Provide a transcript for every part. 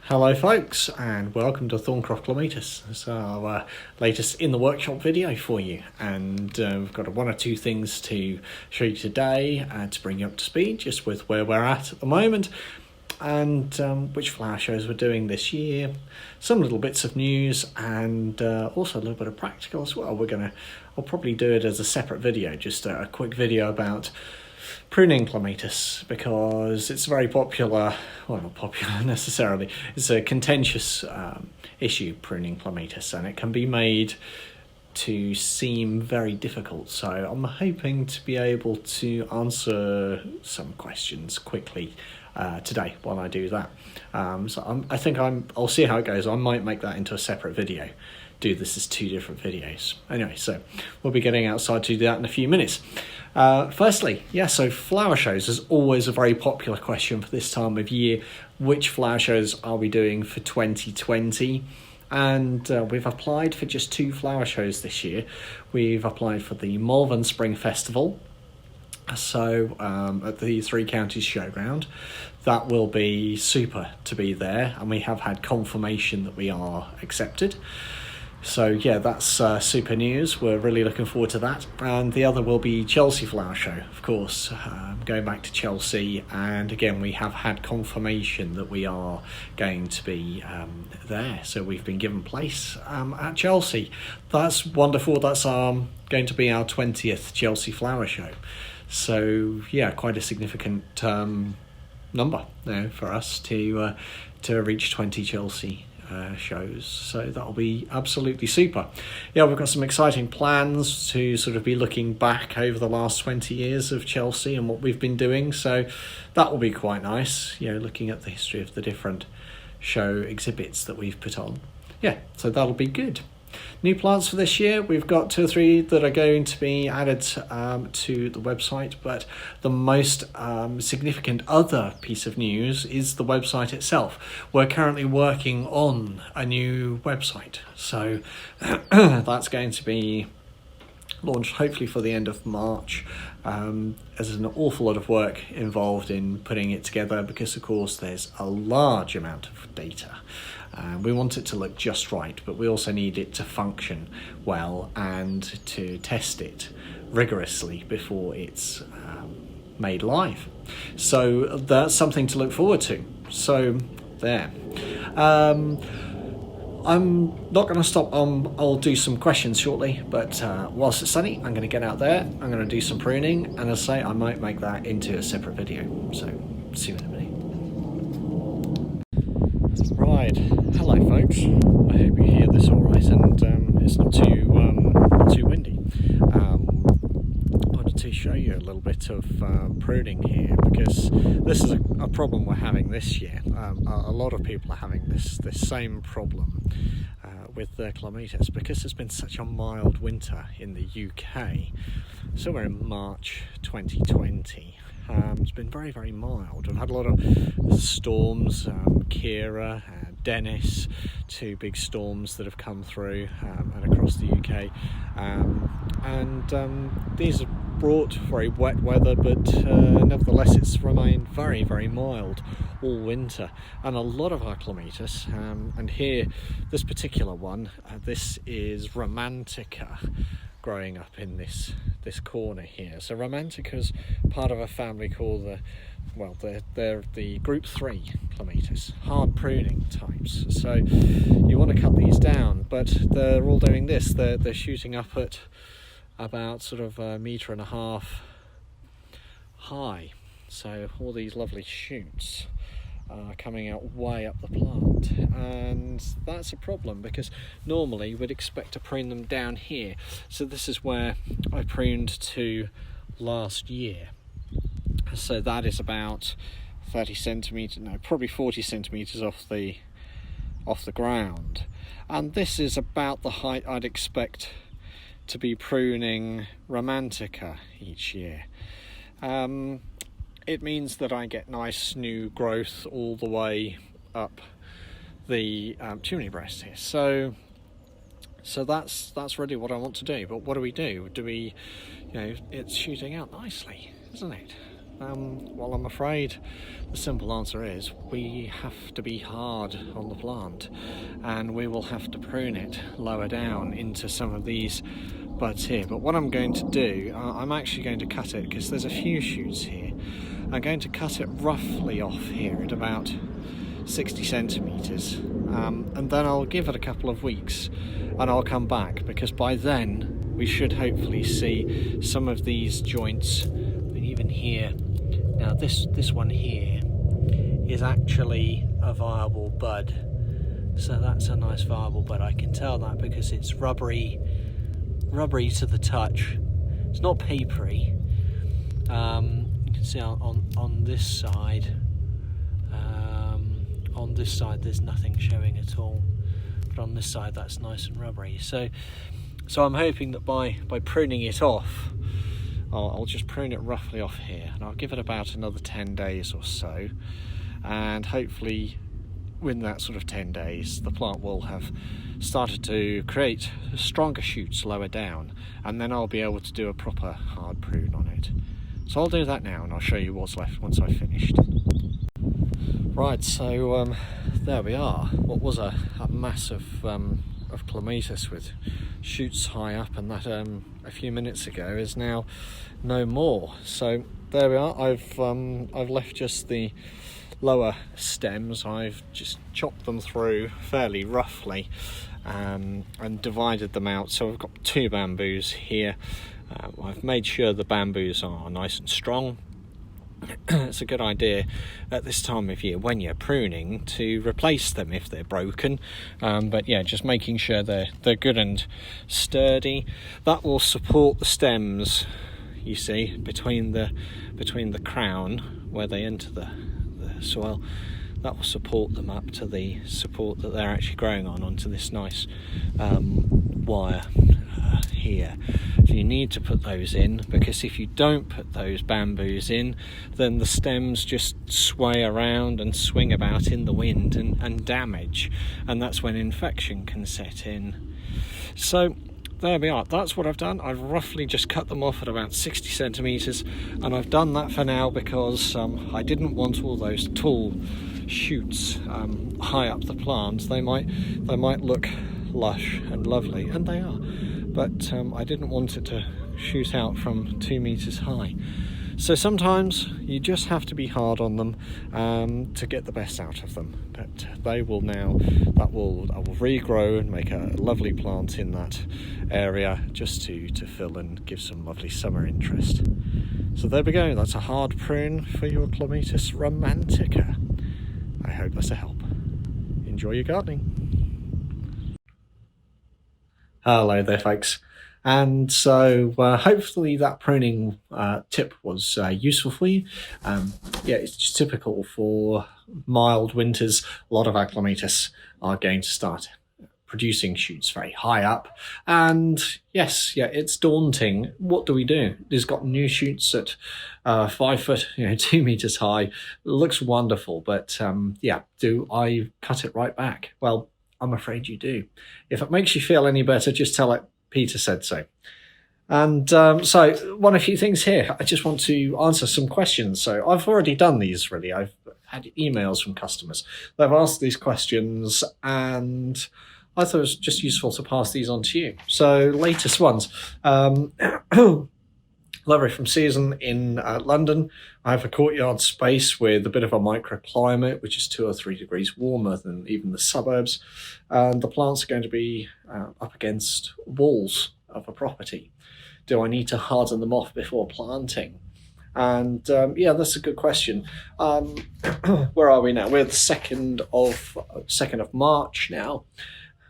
Hello folks, and welcome to Thorncroft Clematis. It's our latest in the workshop video for you, and we've got one or two things to show you today to bring you up to speed just with where we're at the moment, and which flower shows we're doing this year, some little bits of news, and also a little bit of practical as well. I'll probably do it as a separate video, just a quick video about pruning clematis, because it's very popular, well, not popular necessarily, it's a contentious issue, pruning clematis, and it can be made to seem very difficult. So I'm hoping to be able to answer some questions quickly today while I do that. I'll see how it goes. I might make that into a separate video, do this as two different videos. Anyway, so we'll be getting outside to do that in a few minutes. Firstly, so flower shows is always a very popular question for this time of year. Which flower shows are we doing for 2020? And we've applied for just two flower shows this year. We've applied for the Malvern Spring Festival, so at the Three Counties Showground. That will be super to be there, and we have had confirmation that we are accepted. So yeah, that's super news. We're really looking forward to that. And the other will be Chelsea Flower Show, of course, going back to Chelsea. And again, we have had confirmation that we are going to be there. So we've been given place at Chelsea. That's wonderful. That's going to be our 20th Chelsea Flower Show. So yeah, quite a significant number there for us to reach 20 Chelsea shows, so that'll be absolutely super. We've got some exciting plans to sort of be looking back over the last 20 years of Chelsea and what we've been doing, so that will be quite nice, looking at the history of the different show exhibits that we've put on. So that'll be good. New plans for this year, we've got 2 or 3 that are going to be added to the website, but the most significant other piece of news is the website itself. We're currently working on a new website, so that's going to be launched hopefully for the end of March. There's an awful lot of work involved in putting it together because, of course, there's a large amount of data. We want it to look just right, but we also need it to function well and to test it rigorously before it's made live. So that's something to look forward to. So there. I'm not going to stop. I'll do some questions shortly, but whilst it's sunny, I'm going to get out there. I'm going to do some pruning, and as I say, I might make that into a separate video. So see you in a minute. Right, hello folks. I hope you hear this all right, and it's not too windy. I wanted to show you a little bit of pruning here, because this is a problem we're having this year. A lot of people are having this same problem with their clematis, because there's been such a mild winter in the UK. So we're in March 2020. It's been very, very mild. We've had a lot of storms, Kira, Dennis, 2 big storms that have come through and across the UK. These have brought very wet weather, but nevertheless it's remained very, very mild all winter. And a lot of our clematis, and here, this particular one, this is Romantica, growing up in this corner here. So Romantica's part of a family called they're the group 3 clematis, hard pruning types. So you want to cut these down, but they're all doing this. They're shooting up at about sort of 1.5 meters high. So all these lovely shoots are coming out way up the plant, and that's a problem, because normally we'd expect to prune them down here. So this is where I pruned to last year. So that is about 30 centimetres, no, probably 40 centimetres off the ground, and this is about the height I'd expect to be pruning Romantica each year. It means that I get nice new growth all the way up the chimney breast here. So that's really what I want to do. But what do? Do we, it's shooting out nicely, isn't it? Well, I'm afraid the simple answer is we have to be hard on the plant, and we will have to prune it lower down into some of these buds here. But what I'm going to do, I'm actually going to cut it, because there's a few shoots here. I'm going to cut it roughly off here at about 60 centimetres, and then I'll give it a couple of weeks and I'll come back, because by then we should hopefully see some of these joints. And even here, now this one here is actually a viable bud, so that's a nice viable bud. I can tell that because it's rubbery to the touch. It's not papery. You can see on this side. On this side there's nothing showing at all, but on this side that's nice and rubbery. So I'm hoping that by pruning it off, I'll just prune it roughly off here, and I'll give it about another 10 days or so, and hopefully within that sort of 10 days the plant will have started to create stronger shoots lower down, and then I'll be able to do a proper hard prune on it. So I'll do that now, and I'll show you what's left once I've finished. Right, so there we are. What was a mass of Clematis with shoots high up, and that a few minutes ago is now no more. So there we are. I've left just the lower stems. I've just chopped them through fairly roughly and divided them out. So I've got 2 bamboos here. I've made sure the bamboos are nice and strong. It's a good idea at this time of year when you're pruning to replace them if they're broken, but yeah, just making sure they're good and sturdy. That will support the stems, you see, between the crown where they enter the soil. That will support them up to the support that they're actually growing onto this nice wire here. So you need to put those in, because if you don't put those bamboos in, then the stems just sway around and swing about in the wind and damage, and that's when infection can set in. So there we are. That's what I've done. I've roughly just cut them off at about 60 centimetres, and I've done that for now because I didn't want all those tall shoots high up the plant. They might look lush and lovely, and they are, but I didn't want it to shoot out from 2 meters high. So sometimes you just have to be hard on them to get the best out of them. But they will now, I will regrow and make a lovely plant in that area, just to fill and give some lovely summer interest. So there we go. That's a hard prune for your Clematis romantica. I hope that's a help. Enjoy your gardening. Hello there, folks. And so hopefully that pruning tip was useful for you. Yeah, it's just typical for mild winters. A lot of our Clematis are going to start producing shoots very high up. And yes, yeah, it's daunting. What do we do? It's got new shoots at 5 foot, 2 meters high. It looks wonderful, but yeah, do I cut it right back? Well, I'm afraid you do. If it makes you feel any better, just tell it Peter said so. And so a few things here. I just want to answer some questions. So I've already done these, really. I've had emails from customers. They've asked these questions, and I thought it was just useful to pass these on to you. So latest ones. Lovely from Susan in London. I have a courtyard space with a bit of a microclimate, which is 2 or 3 degrees warmer than even the suburbs. And the plants are going to be up against walls of a property. Do I need to harden them off before planting? And yeah, that's a good question. Where are we now? We're the 2nd of March now.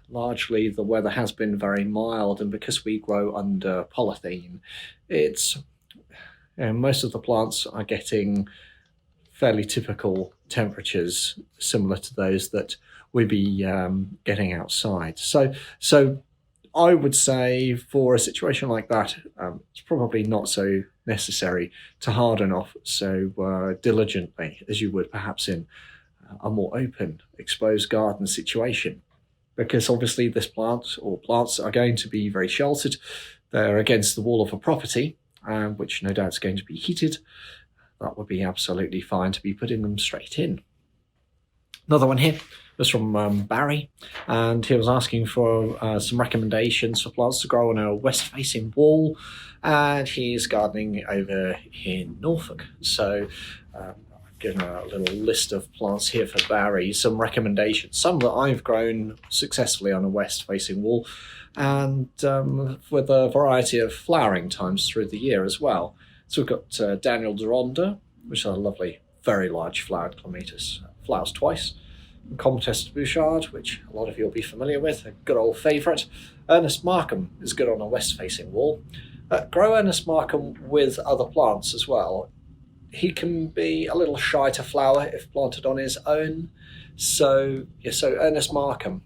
Largely the weather has been very mild, and because we grow under polythene, it's most of the plants are getting fairly typical temperatures similar to those that we'd be getting outside. So I would say for a situation like that, it's probably not so necessary to harden off so diligently as you would perhaps in a more open, exposed garden situation. Because obviously this plant or plants are going to be very sheltered. They're against the wall of a property, which no doubt is going to be heated. that would be absolutely fine to be putting them straight in. Another one here was from Barry, and he was asking for some recommendations for plants to grow on a west-facing wall, and he's gardening over in Norfolk. So I've given a little list of plants here for Barry, some recommendations, some that I've grown successfully on a west-facing wall, and with a variety of flowering times through the year as well. So we've got Deronda, which is a lovely, very large flowered clematis, flowers twice. Comtesse de Bouchaud, which a lot of you will be familiar with, a good old favourite. Ernest Markham is good on a west-facing wall. Grow Ernest Markham with other plants as well. He can be a little shy to flower if planted on his own. So Ernest Markham,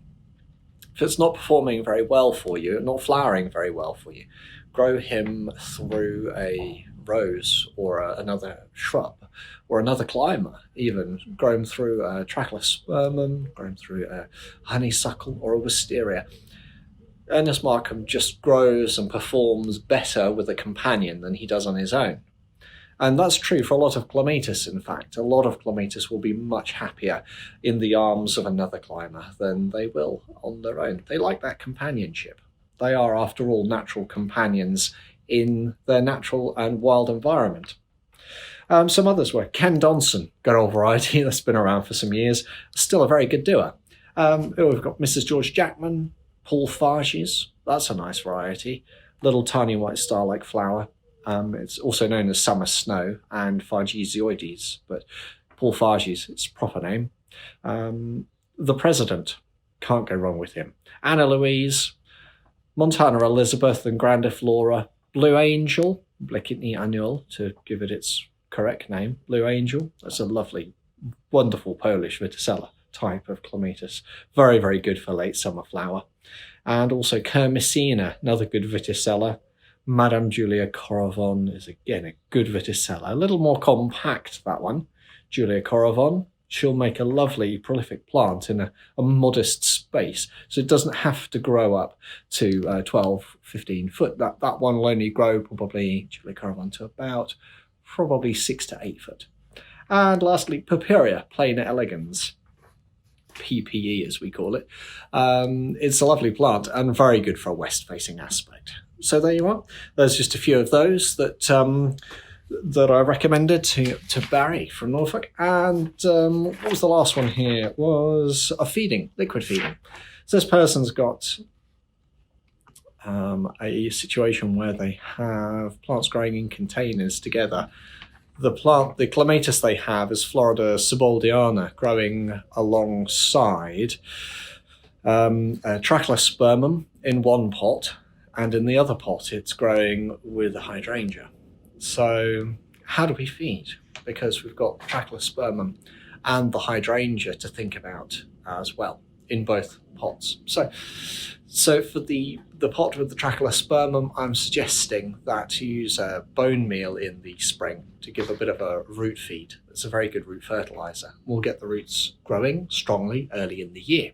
if it's not performing very well for you, not flowering very well for you, grow him through a rose or another shrub or another climber, even grown through a Trachelospermum, grown through a honeysuckle or a wisteria. Ernest Markham just grows and performs better with a companion than he does on his own. And that's true for a lot of clematis, in fact. A lot of clematis will be much happier in the arms of another climber than they will on their own. They like that companionship. They are, after all, natural companions in their natural and wild environment. Some others were Ken Donson, good old variety that's been around for some years, still a very good doer. We've got Mrs. George Jackman, Paul Farges, that's a nice variety, little tiny white star-like flower. It's also known as summer snow and Fargesioides, but Paul Farges, its proper name. The President, can't go wrong with him. Anna-Louise, Montana Elizabeth and Grandiflora, Blue Angel, Blekitny Aniol, to give it its correct name, Blue Angel. That's a lovely, wonderful Polish viticella type of clematis. Very, very good for late summer flower. And also Kermesina, another good viticella. Madame Julia Correvon is again a good viticella. A little more compact, that one. Julia Correvon. She'll make a lovely prolific plant in a modest space. So it doesn't have to grow up to 12, 15 foot. That one will only grow probably, Julia Correvon, to about probably 6 to 8 foot. And lastly, Purpurea Plena Elegans. PPE as we call it. It's a lovely plant and very good for a west-facing aspect. So there you are. There's just a few of those that I recommended to Barry from Norfolk. And what was the last one here? Was a feeding, liquid feeding. So this person's got a situation where they have plants growing in containers together. The clematis they have is Florida Sieboldiana growing alongside Trachelospermum in one pot, and in the other pot it's growing with a hydrangea. So how do we feed? Because we've got Trachelospermum and the hydrangea to think about as well in both pots. So for the pot with the Trachelospermum, I'm suggesting that you use bone meal in the spring to give a bit of a root feed. It's a very good root fertilizer. We'll get the roots growing strongly early in the year.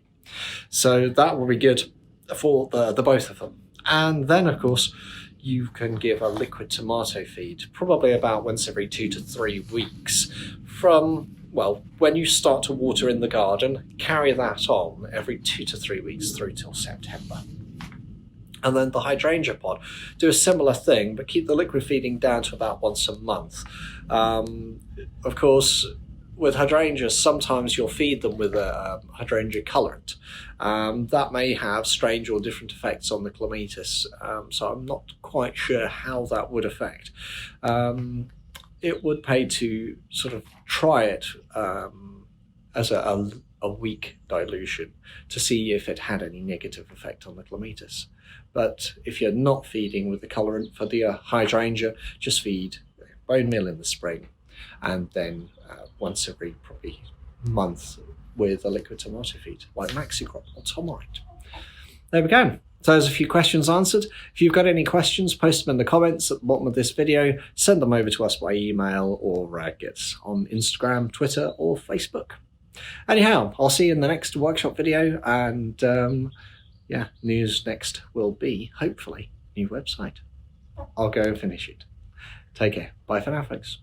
So that will be good for the both of them. And then, of course, you can give a liquid tomato feed, probably about once every 2 to 3 weeks from, well, when you start to water in the garden, carry that on every 2 to 3 weeks through till September. And then the hydrangea pod, do a similar thing, but keep the liquid feeding down to about once a month. Of course, with hydrangeas, sometimes you'll feed them with a hydrangea colorant. That may have strange or different effects on the clematis, so I'm not quite sure how that would affect. It would pay to sort of try it as a weak dilution to see if it had any negative effect on the clematis. But if you're not feeding with the colorant for the hydrangea, just feed bone meal in the spring, and then once every probably month with a liquid tomato feed, like Maxicrop or Tomorite. There we go. So there's a few questions answered. If you've got any questions, post them in the comments at the bottom of this video, send them over to us by email, or get us on Instagram, Twitter, or Facebook. Anyhow, I'll see you in the next workshop video, and news next will be, hopefully, new website. I'll go and finish it. Take care. Bye for now, folks.